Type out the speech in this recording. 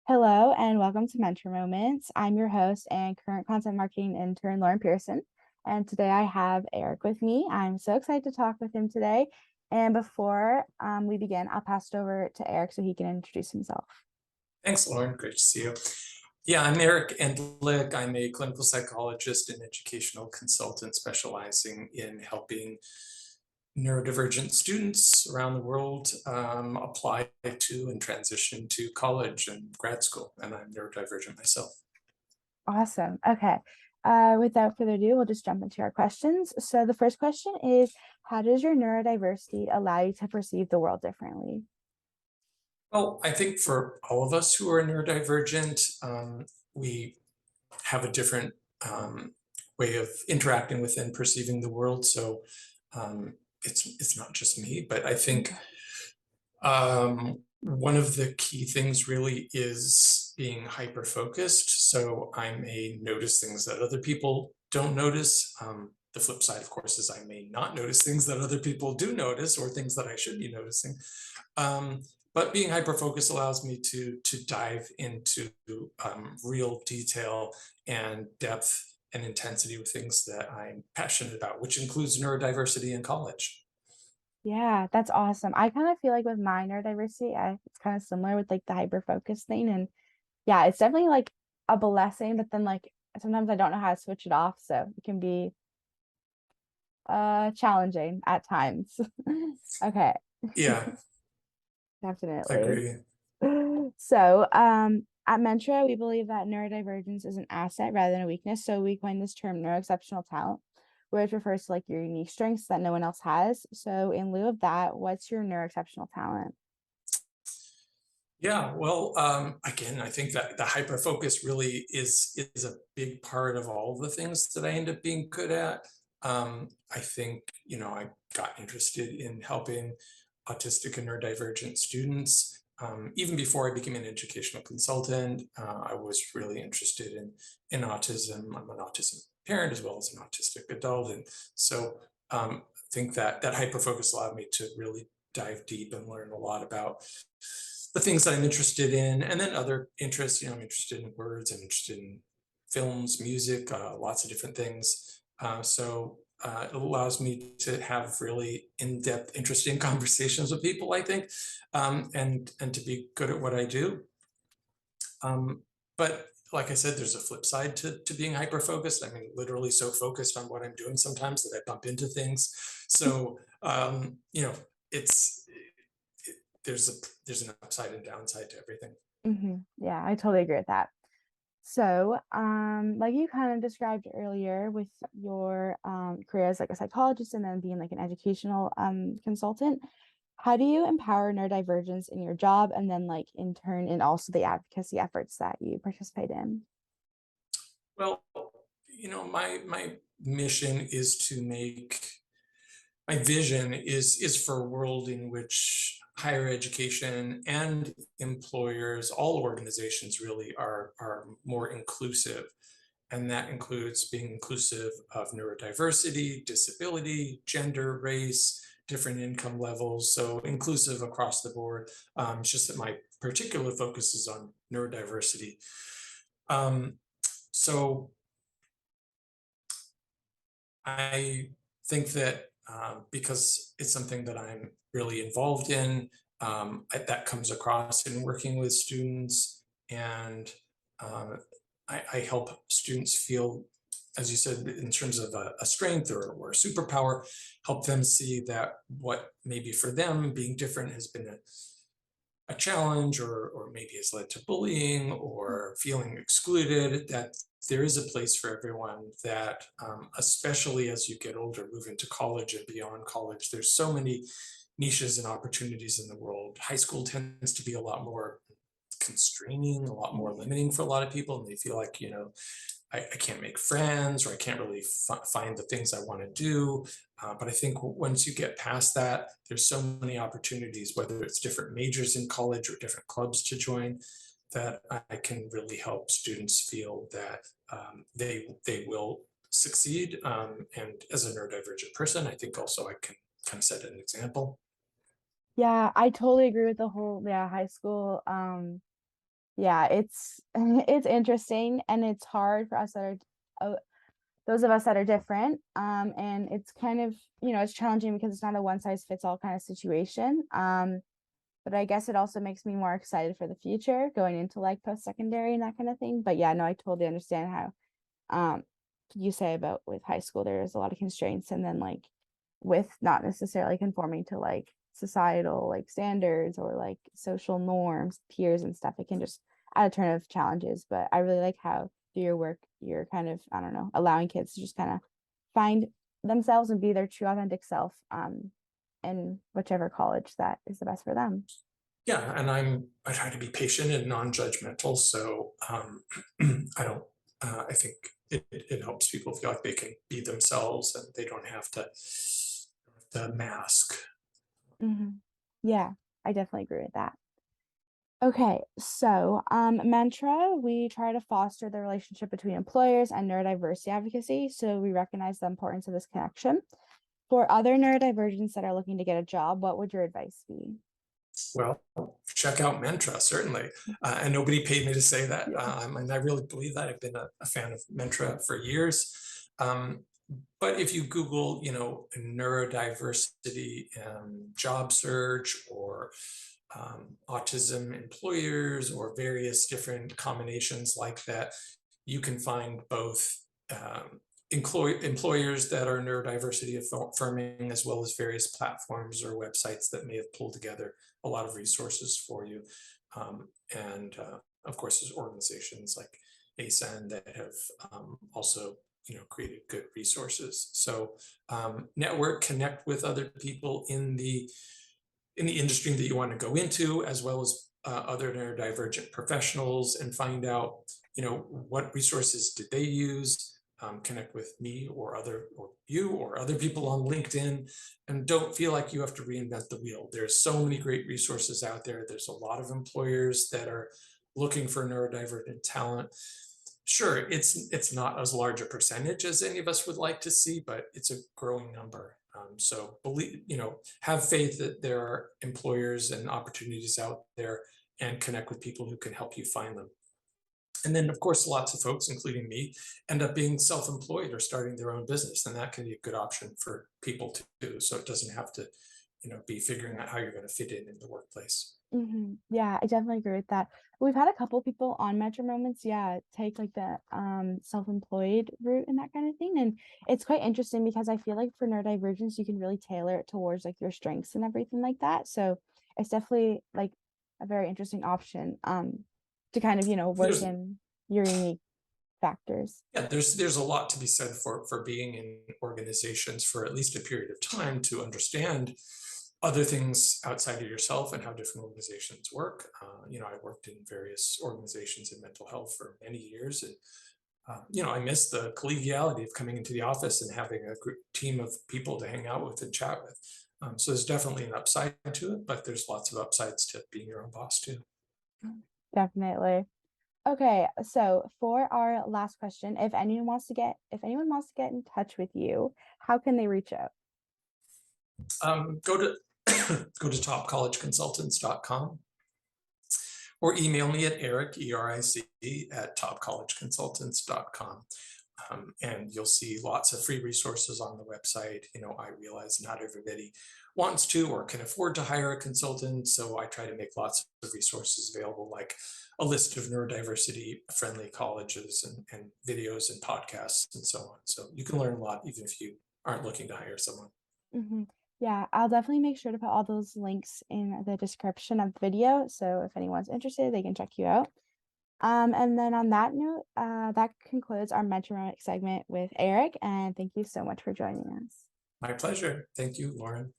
Hello and welcome to Mentra Moments. I'm your host and current content marketing intern, Pearson. And today I have Eric with me. I'm so excited to talk with him today. And before we begin, I'll pass it over to Eric so he can introduce himself. Thanks, Lauren. Great to see you. Yeah, I'm Eric Endlich. I'm a clinical psychologist and educational consultant specializing in helping neurodivergent students around the world apply to and transition to college and grad school. And I'm neurodivergent myself. Awesome. Okay. Without further ado, we'll just jump into our questions. So the first question is, how does your neurodiversity allow you to perceive the world differently? Well, I think for all of us who are neurodivergent, we have a different way of interacting with and perceiving the world. So it's not just me, but I think one of the key things really is being hyper focused. So I may notice things that other people don't notice. The flip side, of course, is I may not notice things that other people do notice or things that I should be noticing. But being hyper-focused allows me to dive into real detail and depth and intensity with things that I'm passionate about, which includes neurodiversity in college. Yeah, that's awesome. I kind of feel like with my neurodiversity, it's kind of similar with like the hyper focus thing. And yeah, it's definitely like a blessing, but then like sometimes I don't know how to switch it off. So it can be challenging at times. Okay. Yeah, I Definitely. agree. So, at Mentra, we believe that neurodivergence is an asset rather than a weakness. So we coined this term neuroexceptional talent, which refers to like your unique strengths that no one else has. So in lieu of that, what's your neuroexceptional talent? Yeah, well, again, I think that the hyper focus really is a big part of all the things that I end up being good at. I think, I got interested in helping autistic and neurodivergent students. Even before I became an educational consultant, I was really interested in autism. I'm an autism parent as well as an autistic adult. And so I think that hyper focus allowed me to really dive deep and learn a lot about the things that I'm interested in, and then other interests. I'm interested in words, I'm interested in films, music, lots of different things. It allows me to have really in-depth, interesting conversations with people, I think, and to be good at what I do. But like I said, there's a flip side to being hyper-focused. I mean, literally so focused on what I'm doing sometimes that I bump into things. So, it's there's an upside and downside to everything. Yeah, I totally agree with that. So, like you kind of described earlier with your career as like a psychologist and then being like an educational consultant, how do you empower neurodivergence in your job and then like in turn and also the advocacy efforts that you participate in? Well, my mission is to make my vision is for a world in which higher education and employers, all organizations really are more inclusive. And that includes being inclusive of neurodiversity, disability, gender, race, different income levels. So inclusive across the board. It's just that my particular focus is on neurodiversity. Um, so I think that because it's something that I'm really involved in, that comes across in working with students, and uh, I help students feel, as you said, in terms of a strength or a superpower, help them see that what maybe for them being different has been a challenge, or maybe has led to bullying or feeling excluded, that there is a place for everyone, that especially as you get older, move into college and beyond college, there's so many niches and opportunities in the world. High school tends to be a lot more constraining, a lot more limiting for a lot of people, and they feel like, I can't make friends, or I can't really find the things I want to do. But I think once you get past that, there's so many opportunities, whether it's different majors in college or different clubs to join, that I can really help students feel that they will succeed. And as a neurodivergent person, I think also I can kind of set an example. Yeah, I totally agree with the whole, yeah, high school. Yeah, it's it's interesting and it's hard for us that are those of us that are different. And it's kind of, it's challenging because it's not a one size fits all kind of situation. But I guess it also makes me more excited for the future going into like post-secondary and that kind of thing. But yeah, no, I totally understand how um you say about with high school there's a lot of constraints, and then like with not necessarily conforming to like societal like standards or like social norms, peers and stuff, it can just add a ton of challenges. But I really like how through your work you're kind of, I don't know, allowing kids to just kind of find themselves and be their true authentic self in whichever college that is the best for them. Yeah, and I try to be patient and non-judgmental. So I don't. I think it helps people feel like they can be themselves and they don't have to mask. Hmm. Yeah, I definitely agree with that. Okay, so Mentra, we try to foster the relationship between employers and neurodiversity advocacy. So we recognize the importance of this connection. For other neurodivergents that are looking to get a job, what would your advice be? Well, check out Mentra, certainly. And nobody paid me to say that. Yeah. And I really believe that. I've been a fan of Mentra for years. Um, but if you Google, neurodiversity job search or autism employers or various different combinations like that, you can find both employers that are neurodiversity affirming, as well as various platforms or websites that may have pulled together a lot of resources for you. And of course, there's organizations like ASEN that have also created good resources. So network, connect with other people in the industry that you want to go into, as well as other neurodivergent professionals, and find out, what resources did they use. Connect with me or you or other people on LinkedIn, and don't feel like you have to reinvent the wheel. There's so many great resources out there. There's a lot of employers that are looking for neurodivergent talent. Sure, it's not as large a percentage as any of us would like to see, but it's a growing number. So believe, have faith that there are employers and opportunities out there, and connect with people who can help you find them. And then, of course, lots of folks, including me, end up being self-employed or starting their own business, and that can be a good option for people too. So it doesn't have to, be figuring out how you're going to fit in the workplace. Yeah, I definitely agree with that. We've had a couple people on Metro Moments, yeah, take like the self-employed route and that kind of thing. And it's quite interesting because I feel like for neurodivergence, you can really tailor it towards like your strengths and everything like that. So it's definitely like a very interesting option to kind of, work There's in your unique factors. Yeah, there's a lot to be said for being in organizations for at least a period of time to understand other things outside of yourself and how different organizations work. I worked in various organizations in mental health for many years, and I miss the collegiality of coming into the office and having a group team of people to hang out with and chat with. So there's definitely an upside to it, but there's lots of upsides to being your own boss too. Definitely. Okay, so for our last question, if anyone wants to get in touch with you, how can they reach out? Go to go to topcollegeconsultants.com or email me at Eric, ERIC, at topcollegeconsultants.com. And you'll see lots of free resources on the website. I realize not everybody wants to or can afford to hire a consultant, so I try to make lots of resources available, like a list of neurodiversity friendly colleges and videos and podcasts and so on. So you can learn a lot even if you aren't looking to hire someone. Hmm. Yeah, I'll definitely make sure to put all those links in the description of the video. So if anyone's interested, they can check you out. And then on that note, that concludes our metronomic segment with Eric. And thank you so much for joining us. My pleasure. Thank you, Lauren.